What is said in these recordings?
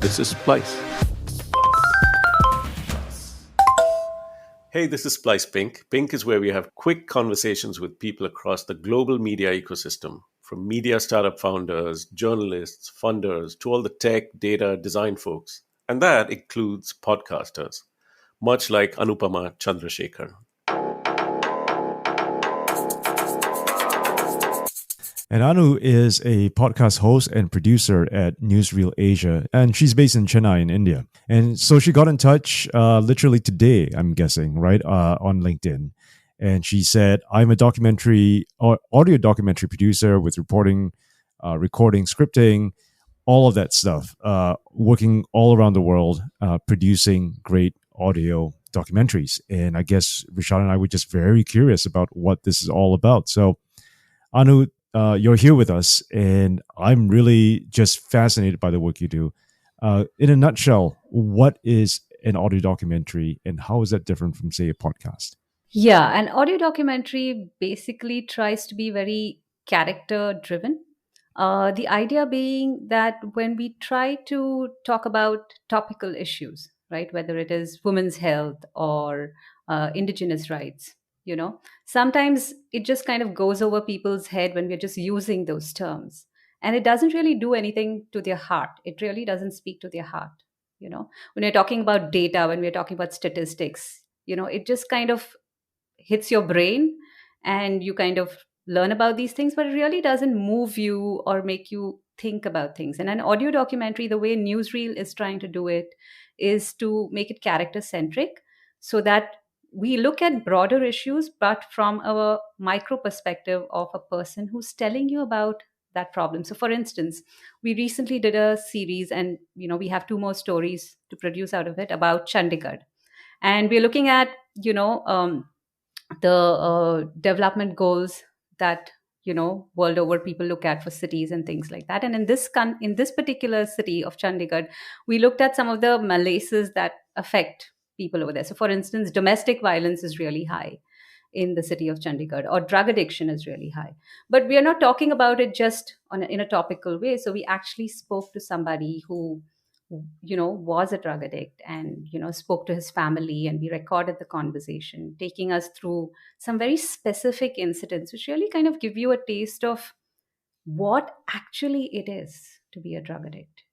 This is Splice. Hey, this is Splice Pink. Pink is where we have quick conversations with people across the global media ecosystem, from media startup founders, journalists, funders, to all the tech, data, design folks. And that includes podcasters, much like Anupama Chandrasekaran. And Anu is a podcast host and producer at Newsreel Asia, and she's based in Chennai in India. And so she got in touch literally today, I'm guessing, right, on LinkedIn. And she said, I'm a audio documentary producer with reporting, recording, scripting, all of that stuff, working all around the world, producing great audio documentaries. And I guess Rishad and I were just very curious about what this is all about. So Anu, you're here with us, and I'm really just fascinated by the work you do. In a nutshell, what is an audio documentary, and how is that different from, say, a podcast? Yeah, an audio documentary basically tries to be very character driven. The idea being that when we try to talk about topical issues, right, whether it is women's health or indigenous rights, sometimes it just kind of goes over people's head when we're just using those terms. And it doesn't really do anything to their heart. It really doesn't speak to their heart. When we're talking about data, when we're talking about statistics, it just kind of hits your brain and you kind of learn about these things, but it really doesn't move you or make you think about things. And an audio documentary, the way Newsreel is trying to do it, is to make it character centric so that we look at broader issues, but from a micro perspective of a person who's telling you about that problem. So, for instance, we recently did a series, and we have two more stories to produce out of it about Chandigarh, and we're looking at the development goals that world over people look at for cities and things like that. And in this particular city of Chandigarh, we looked at some of the malaises that affect people over there. So, for instance, domestic violence is really high in the city of Chandigarh, or drug addiction is really high. But we are not talking about it just in a topical way. So we actually spoke to somebody who was a drug addict, and spoke to his family, and we recorded the conversation, taking us through some very specific incidents which really kind of give you a taste of what actually it is to be a drug addict.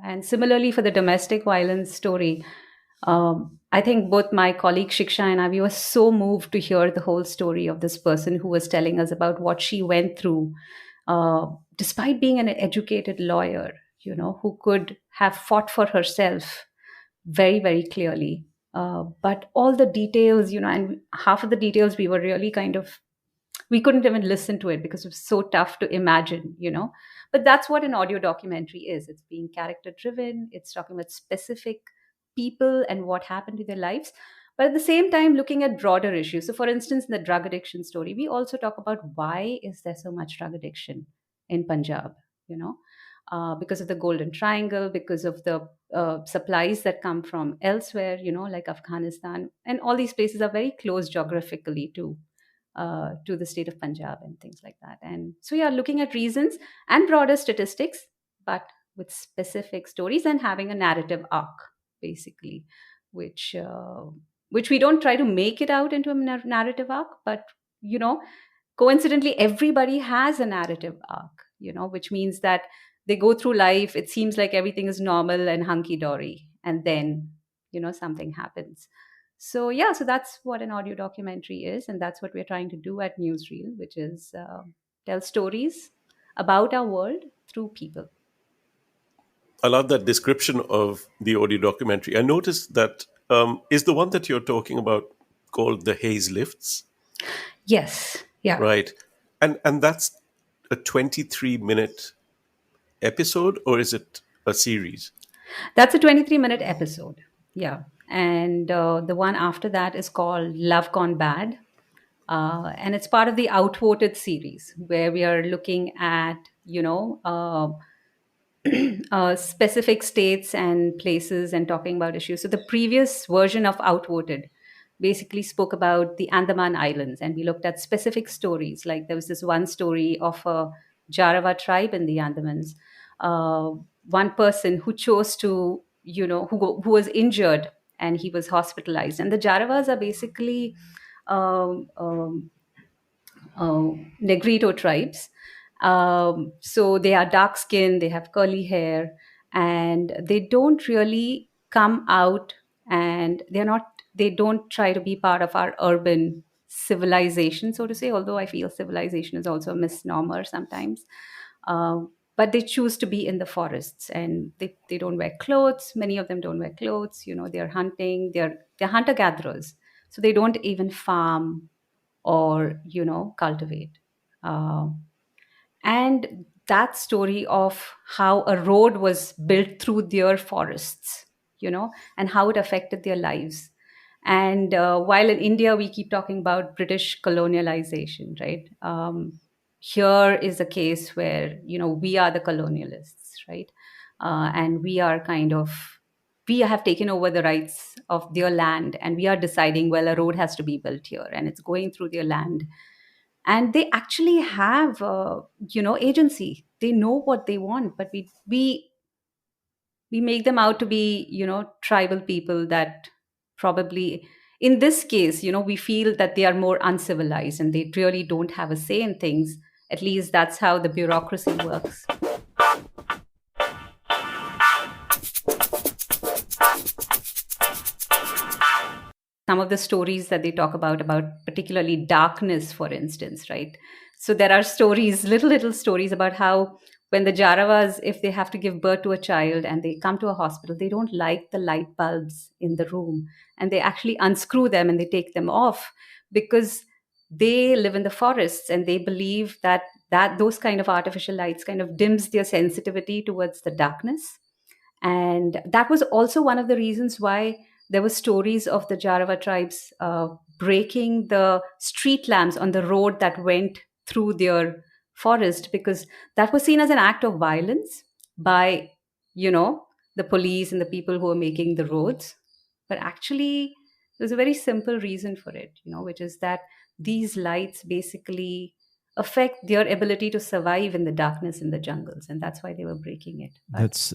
And similarly for the domestic violence story, I think both my colleague Shiksha and I, we were so moved to hear the whole story of this person who was telling us about what she went through, despite being an educated lawyer, who could have fought for herself very, very clearly. But all the details, and half of the details we were really we couldn't even listen to it because it was so tough to imagine. But that's what an audio documentary is. It's being character driven. It's talking about specific people and what happened to their lives, but at the same time looking at broader issues. So, for instance, in the drug addiction story, we also talk about why is there so much drug addiction in Punjab, because of the Golden Triangle, because of the supplies that come from elsewhere, like Afghanistan. And all these places are very close geographically to the state of Punjab and things like that. And so, yeah, looking at reasons and broader statistics, but with specific stories and having a narrative arc, basically, which we don't try to make it out into a narrative arc, but, coincidentally, everybody has a narrative arc, which means that they go through life, it seems like everything is normal and hunky-dory, and then, something happens. So, yeah, so that's what an audio documentary is, and that's what we're trying to do at Newsreel, which is tell stories about our world through people. I love that description of the audio documentary. I noticed that is the one that you're talking about called The Haze Lifts? Yes. Yeah. Right. And that's a 23-minute episode, or is it a series? That's a 23-minute episode. Yeah. And the one after that is called Love Gone Bad. And it's part of the Outvoted series, where we are looking at, specific states and places and talking about issues. So the previous version of Outvoted basically spoke about the Andaman Islands, and we looked at specific stories. Like there was this one story of a Jarawa tribe in the Andamans, uh, one person who chose to, who was injured and he was hospitalized. And the Jaravas are basically um, um, uh, Negrito tribes. So they are dark skinned, they have curly hair, and they don't really come out, and they don't try to be part of our urban civilization, so to say, although I feel civilization is also a misnomer sometimes. Uh, but they choose to be in the forests, and they don't wear clothes. Many of them don't wear clothes. They're hunting, they're hunter gatherers. So they don't even farm or cultivate. Uh, and that story of how a road was built through their forests, and how it affected their lives. And while in India we keep talking about British colonialization, right? Here is a case where we are the colonialists, right? And we have taken over the rights of their land, and we are deciding, well, a road has to be built here and it's going through their land. And they actually have agency. They know what they want, but we make them out to be tribal people that probably, in this case, we feel that they are more uncivilized and they really don't have a say in things. At least that's how the bureaucracy works. Some of the stories that they talk about particularly darkness, for instance, right? So there are stories, little stories about how when the Jaravas, if they have to give birth to a child and they come to a hospital, they don't like the light bulbs in the room, and they actually unscrew them and they take them off, because they live in the forests and they believe that those kind of artificial lights kind of dims their sensitivity towards the darkness. And that was also one of the reasons why there were stories of the Jarava tribes breaking the street lamps on the road that went through their forest, because that was seen as an act of violence by, you know, the police and the people who were making the roads. But actually, there's a very simple reason for it, which is that these lights basically affect their ability to survive in the darkness in the jungles, and that's why they were breaking it. But That's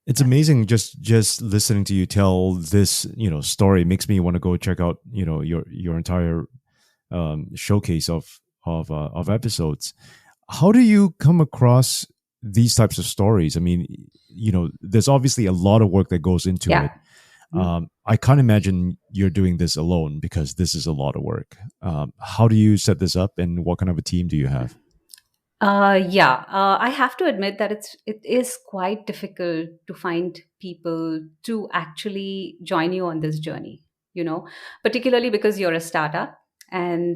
it's amazing. Just listening to you tell this story makes me want to go check out your entire showcase of episodes. How do you come across these types of stories? I mean, there's obviously a lot of work that goes into yeah. it. I can't imagine you're doing this alone, because this is a lot of work. How do you set this up, and what kind of a team do you have? I have to admit that it is quite difficult to find people to actually join you on this journey. Particularly because you're a startup, and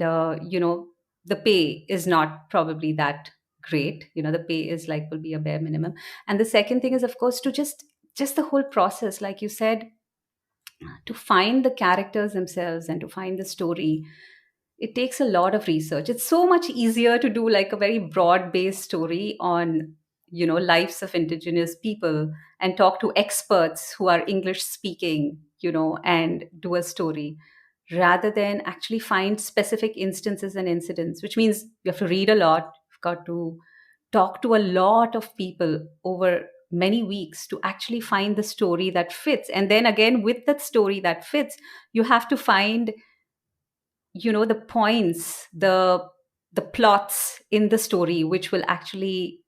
the pay is not probably that great. The pay is like will be a bare minimum, and the second thing is, of course, to just the whole process, like you said, to find the characters themselves and to find the story. It takes a lot of research. It's so much easier to do like a very broad based story on lives of indigenous people and talk to experts who are English speaking, and do a story, rather than actually find specific instances and incidents, which means you have to read a lot. You've got to talk to a lot of people over many weeks to actually find the story that fits. And then again, with that story that fits, you have to find the points, the plots in the story, which will actually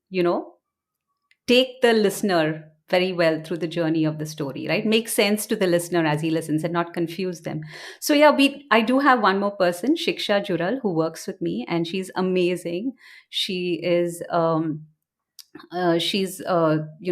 take the listener very well through the journey of the story, right? Make sense to the listener as he listens and not confuse them. So yeah, I do have one more person, Shiksha Jural, who works with me, and she's amazing. She's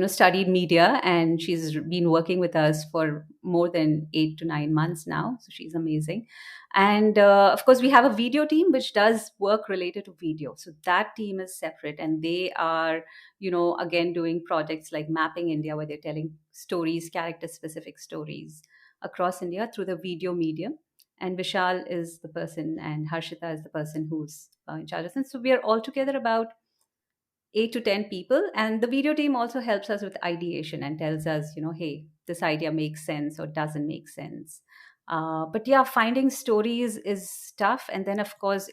studied media, and she's been working with us for more than 8 to 9 months now, so she's amazing. And of course, we have a video team which does work related to video, so that team is separate, and they are again doing projects like Mapping India, where they're telling stories, character specific stories across India through the video medium. And Vishal is the person, and Harshita is the person who's in charge of it. So we are all together about 8 to 10 people, and the video team also helps us with ideation and tells us, hey, this idea makes sense or doesn't make sense. But yeah, finding stories is tough, and then of course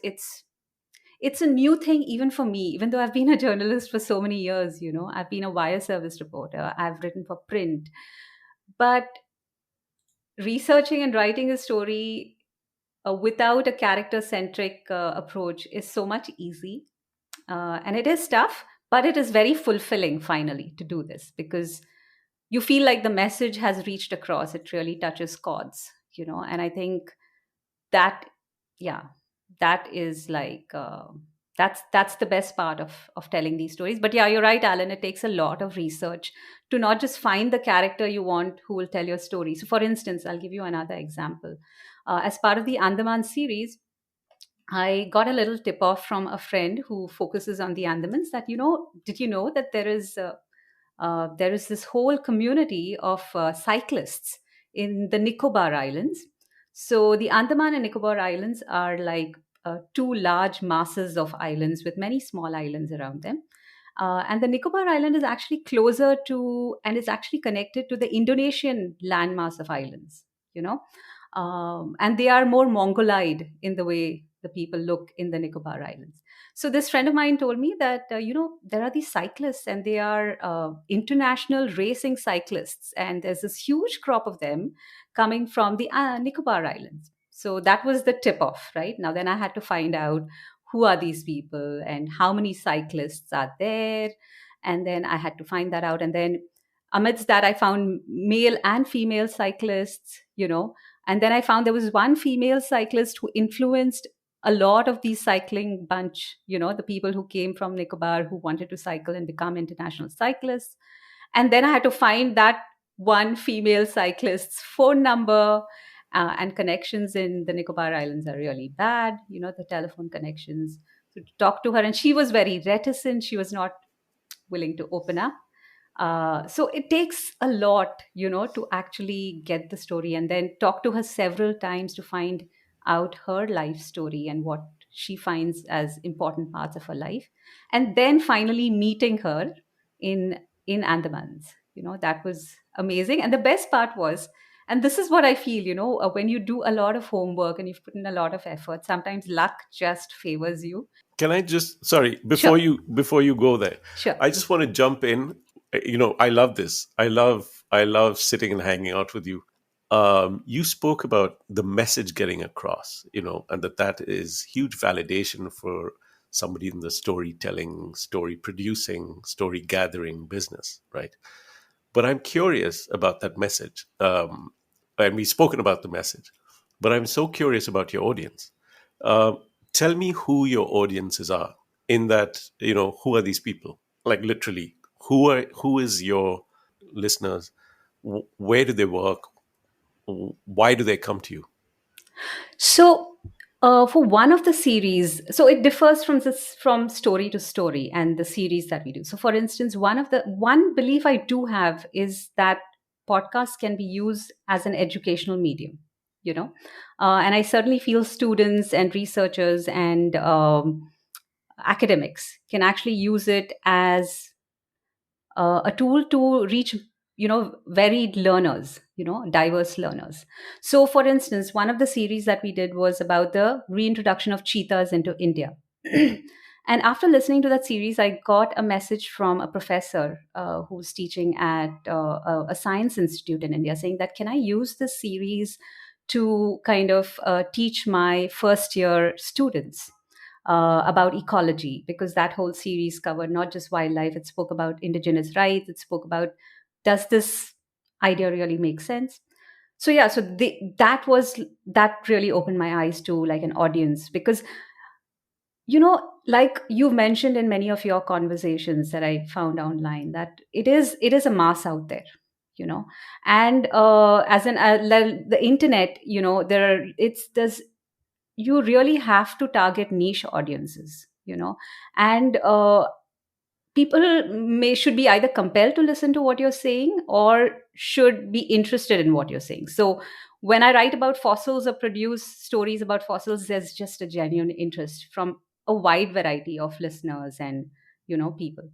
it's a new thing even for me, even though I've been a journalist for so many years. I've been a wire service reporter, I've written for print. But researching and writing a story without a character centric approach is so much easy. And it is tough, but it is very fulfilling finally to do this, because you feel like the message has reached across. It really touches chords, and I think that, yeah, that is like, that's the best part of telling these stories. But yeah, you're right, Alan, it takes a lot of research to not just find the character you want who will tell your story. So for instance, I'll give you another example. As part of the Andaman series, I got a little tip off from a friend who focuses on the Andamans, that, did you know that there is this whole community of cyclists in the Nicobar Islands. So the Andaman and Nicobar Islands are like two large masses of islands with many small islands around them. And the Nicobar Island is actually closer to, and is actually connected to the Indonesian landmass of islands, you know. And they are more Mongoloid in the way the people look in the Nicobar Islands. So this friend of mine told me that, there are these cyclists, and they are international racing cyclists. And there's this huge crop of them coming from the Nicobar Islands. So that was the tip off, right? Now, then I had to find out who are these people and how many cyclists are there. And then I had to find that out. And then amidst that, I found male and female cyclists, and then I found there was one female cyclist who influenced a lot of these cycling bunch, the people who came from Nicobar who wanted to cycle and become international cyclists. And then I had to find that one female cyclist's phone number, and connections in the Nicobar Islands are really bad, the telephone connections. So to talk to her, and she was very reticent. She was not willing to open up. So it takes a lot, to actually get the story, and then talk to her several times to find out her life story and what she finds as important parts of her life, and then finally meeting her in Andamans. That was amazing, and the best part was, and this is what I feel, when you do a lot of homework and you've put in a lot of effort, sometimes luck just favors you. Can I just, sorry, Sure, before you go there, sure. I just want to jump in. I love this. I love sitting and hanging out with you. You spoke about the message getting across, and that is huge validation for somebody in the storytelling, story producing, story gathering business, right? But I'm curious about that message. And we've spoken about the message, but I'm so curious about your audience. Um, Tell me who your audiences are. In that, who are these people? Like literally, who is your listeners? Where do they work? Why do they come to you? So, for one of the series, so it differs from story to story and the series that we do. So, for instance, one belief I do have is that podcasts can be used as an educational medium. And I certainly feel students and researchers and academics can actually use it as a tool to reach varied learners, diverse learners. So for instance, one of the series that we did was about the reintroduction of cheetahs into India. And after listening to that series, I got a message from a professor who's teaching at a science institute in India, saying that, can I use this series to kind of teach my first year students about ecology, because that whole series covered not just wildlife, it spoke about indigenous rights, it spoke about, does this idea really make sense? So yeah, so that really opened my eyes to like an audience, because like you mentioned in many of your conversations that I found online, that it is a mass out there, you know and as an the internet, there are it's there's you really have to target niche audiences, and people should be either compelled to listen to what you're saying or should be interested in what you're saying. So when I write about fossils or produce stories about fossils, there's just a genuine interest from a wide variety of listeners and people.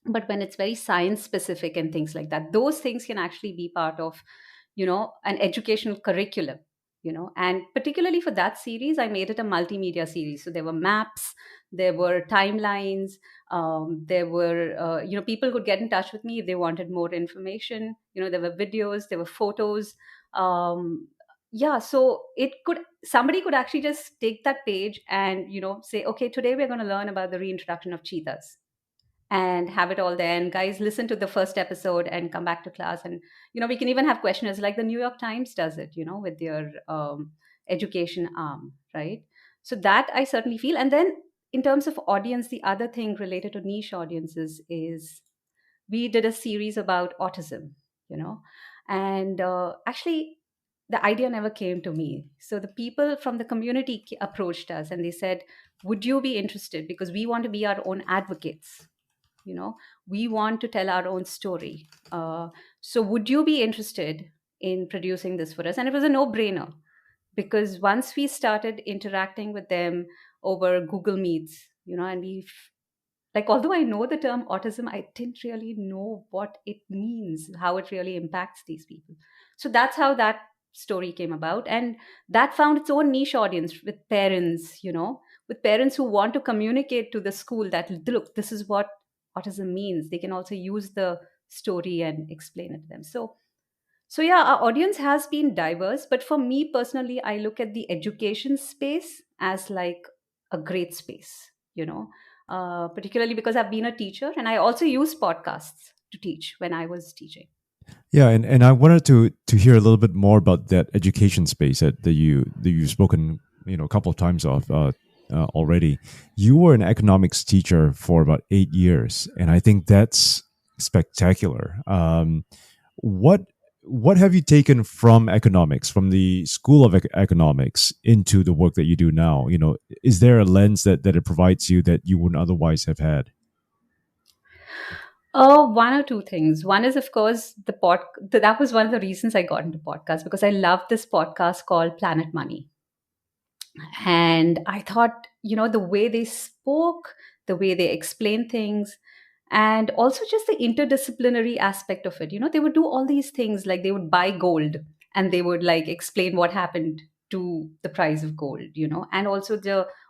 But when it's very science specific and things like that, those things can actually be part of an educational curriculum, And particularly for that series, I made it a multimedia series. So there were maps, there were timelines, there were people could get in touch with me if they wanted more information. There were videos, there were photos. Yeah, so somebody could actually just take that page and say, okay, today we're going to learn about the reintroduction of cheetahs, and have it all there. And guys, listen to the first episode and come back to class. And we can even have questionnaires like the New York Times does it, with their education arm, right? So that I certainly feel. And then in terms of audience, the other thing related to niche audiences is we did a series about autism, you know, and actually the idea never came to me. So the people from the community approached us and they said, would you be interested? Because we want to be our own advocates, we want to tell our own story. So would you be interested in producing this for us? And it was a no-brainer, because once we started interacting with them over Google Meets, and like, although I know the term autism, I didn't really know what it means, how it really impacts these people. So that's how that story came about. And that found its own niche audience with parents, with parents who want to communicate to the school that, look, this is what autism means. They can also use the story and explain it to them. So yeah, our audience has been diverse, but for me personally, I look at the education space as like a great space, particularly because I've been a teacher and I also use podcasts to teach when I was teaching. Yeah, and I wanted to hear a little bit more about that education space that you've spoken a couple of times of already. You were an economics teacher for about 8 years, and I think that's spectacular. What have you taken from economics, from the school of economics, into the work that you do now? Is there a lens that it provides you that you wouldn't otherwise have had? One or two things. One is, of course, that was one of the reasons I got into podcasts, because I loved this podcast called Planet Money. And I thought, the way they spoke, the way they explained things, and also just the interdisciplinary aspect of it. They would do all these things, like they would buy gold and they would like explain what happened to the price of gold, and also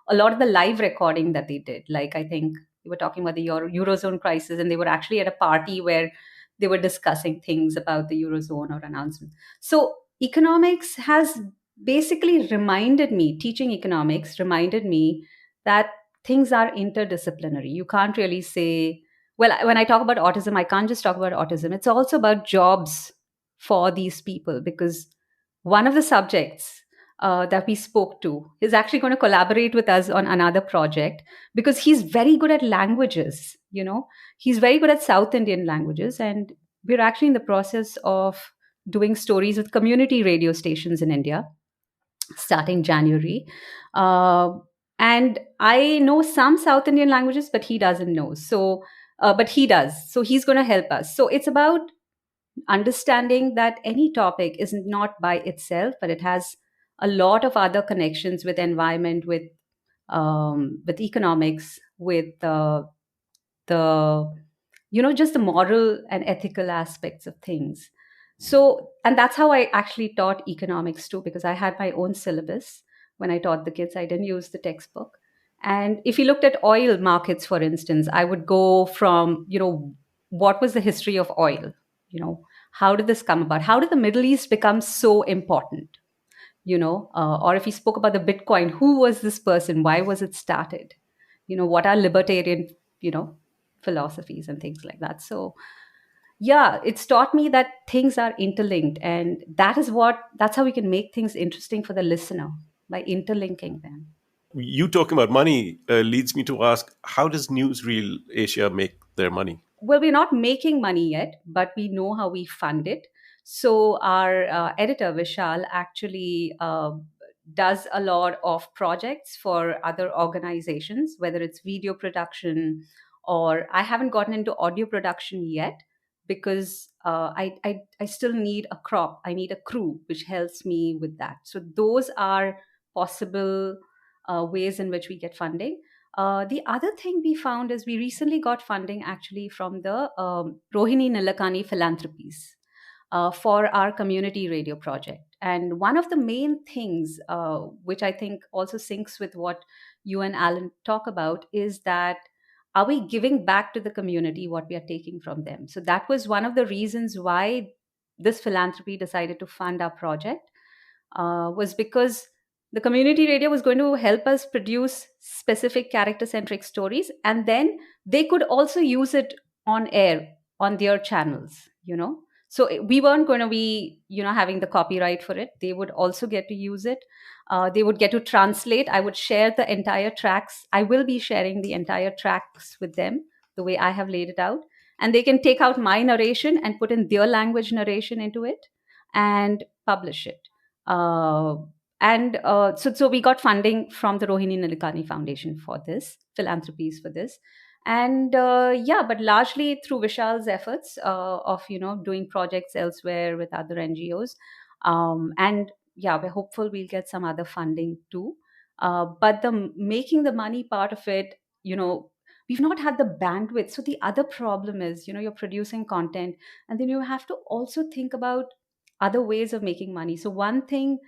a lot of the live recording that they did. Like, I think we were talking about the Eurozone crisis, and they were actually at a party where they were discussing things about the Eurozone or announcement. So economics has basically teaching economics reminded me that things are interdisciplinary. You can't really say, well, when I talk about autism, I can't just talk about autism. It's also about jobs for these people, because one of the subjects that we spoke to is actually going to collaborate with us on another project, because he's very good at languages. He's very good at South Indian languages, and we're actually in the process of doing stories with community radio stations in India starting January. And I know some South Indian languages, but he doesn't know. But he does. So he's going to help us. So it's about understanding that any topic is not by itself, but it has a lot of other connections with environment, with economics, with the just the moral and ethical aspects of things. So, and that's how I actually taught economics too, because I had my own syllabus. When I taught the kids, I didn't use the textbook. And if you looked at oil markets, for instance, I would go from, what was the history of oil? How did this come about? How did the Middle East become so important? Or if you spoke about the Bitcoin, who was this person? Why was it started? What are libertarian, philosophies and things like that. So yeah, it's taught me that things are interlinked, and that's how we can make things interesting for the listener, by interlinking them. You talking about money leads me to ask, how does Newsreel Asia make their money? Well, we're not making money yet, but we know how we fund it. So our editor Vishal actually does a lot of projects for other organizations, whether it's video production, or I haven't gotten into audio production yet, because I still need a crop. I need a crew which helps me with that. So those are possible ways in which we get funding. The other thing we found is we recently got funding actually from the Rohini Nilakani Philanthropies for our community radio project. And one of the main things, which I think also syncs with what you and Alan talk about, is that are we giving back to the community what we are taking from them? So that was one of the reasons why this philanthropy decided to fund our project, was because the community radio was going to help us produce specific character centric stories, and then they could also use it on air on their channels, so we weren't going to be having the copyright for it. They would also get to use it. They would get to translate. I would share the entire tracks. I will be sharing the entire tracks with them the way I have laid it out, and they can take out my narration and put in their language narration into it and publish it. uh, and so we got funding from the Rohini Nilikani Foundation for this, philanthropies for this. And yeah, but largely through Vishal's efforts of doing projects elsewhere with other NGOs. And yeah, we're hopeful we'll get some other funding too. But the making the money part of it, we've not had the bandwidth. So the other problem is, you're producing content, and then you have to also think about other ways of making money. So one thing,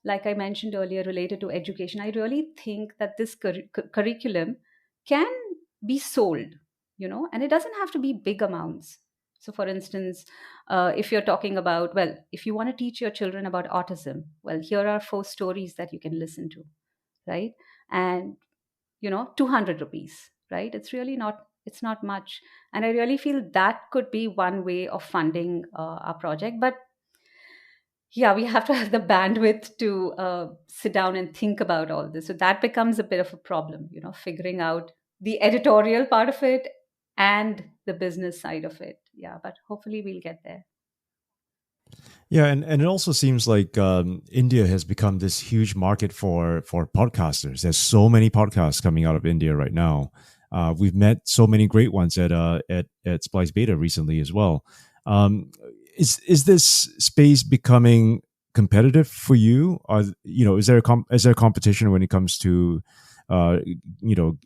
like I mentioned earlier, related to education, I really think that this curriculum can be sold, and it doesn't have to be big amounts. So for instance, if you're talking about, well, if you want to teach your children about autism, well, here are 4 stories that you can listen to, right? And 200 rupees, right? It's not much. And I really feel that could be one way of funding our project. But yeah, we have to have the bandwidth to sit down and think about all this. So that becomes a bit of a problem, figuring out the editorial part of it and the business side of it. Yeah, but hopefully we'll get there. Yeah, and it also seems like India has become this huge market for podcasters. There's so many podcasts coming out of India right now. We've met so many great ones at Splice Beta recently as well. Um, is this space becoming competitive for you? Or is there competition when it comes to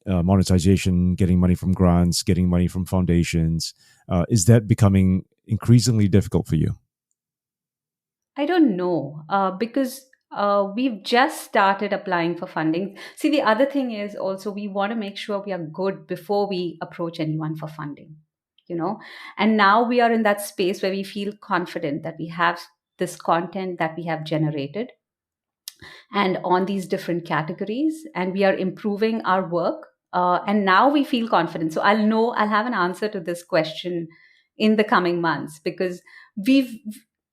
monetization, getting money from grants, getting money from foundations? Is that becoming increasingly difficult for you? I don't know, because we've just started applying for funding. See, the other thing is also we want to make sure we are good before we approach anyone for funding, And now we are in that space where we feel confident that we have this content that we have generated and on these different categories, and we are improving our work. And now we feel confident. So I'll have an answer to this question in the coming months, because we've,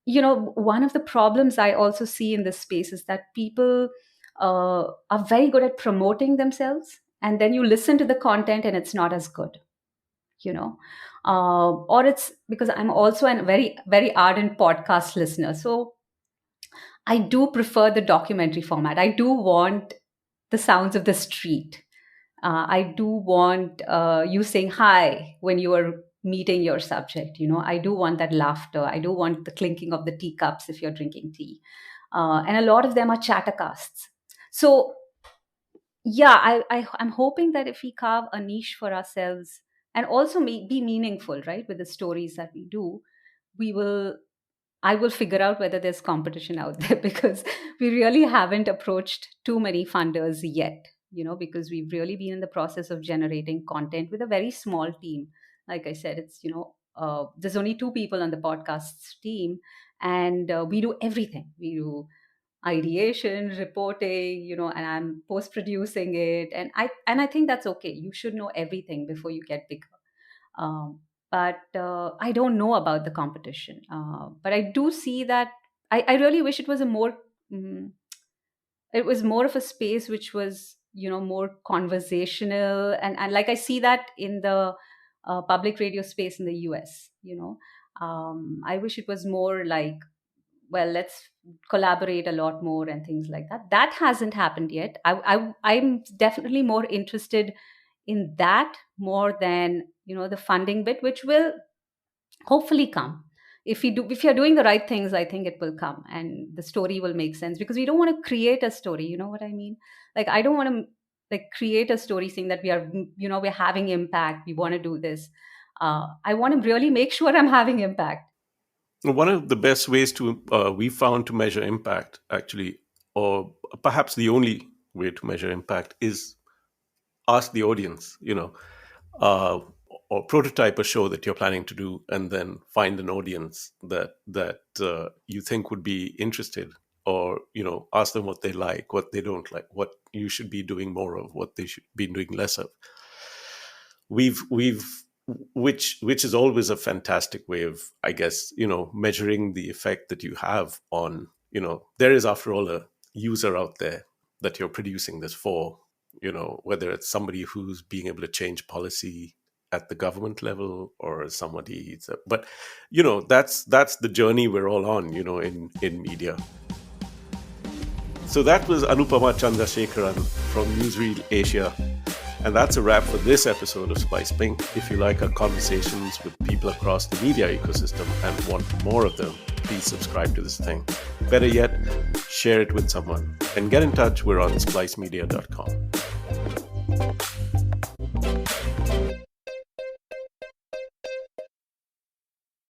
one of the problems I also see in this space is that people are very good at promoting themselves, and then you listen to the content and it's not as good, or it's because I'm also a very, very ardent podcast listener. So I do prefer the documentary format. I do want the sounds of the street. I do want you saying hi when you are meeting your subject. I do want that laughter. I do want the clinking of the teacups if you're drinking tea. And a lot of them are chattercasts. So yeah, I'm hoping that if we carve a niche for ourselves and also be meaningful, right, with the stories that we do, we will I will figure out whether there's competition out there because we really haven't approached too many funders yet, because we've really been in the process of generating content with a very small team. Like I said, it's, there's only 2 people on the podcast's team, and we do everything. We do ideation, reporting, and I'm post producing it. And I think that's okay. You should know everything before you get bigger. But I don't know about the competition. But I do see that I really wish it was mm, it was more of a space which was, more conversational. And like I see that in the public radio space in the US, I wish it was more like, well, let's collaborate a lot more and things like that. That hasn't happened yet. I'm definitely more interested in that more than the funding bit, which will hopefully come. If you're doing the right things, I think it will come and the story will make sense, because we don't want to create a story, you know what I mean? Like, I don't want to like create a story saying that we are, we're having impact, we want to do this. I want to really make sure I'm having impact. One of the best ways to we found to measure impact, actually, or perhaps the only way to measure impact, is ask the audience. Uh, or prototype a show that you're planning to do, and then find an audience that you think would be interested, or ask them what they like, what they don't like, what you should be doing more of, what they should be doing less of. We've which is always a fantastic way of, I guess, measuring the effect that you have on, there is, after all, a user out there that you're producing this for, whether it's somebody who's being able to change policy at the government level, or somebody, but that's the journey we're all on, in media. So that was Anupama Chandrasekaran from Newsreel Asia. And that's a wrap for this episode of Splice Pink. If you like our conversations with people across the media ecosystem and want more of them, please subscribe to this thing. Better yet, share it with someone. And get in touch. We're on splicemedia.com.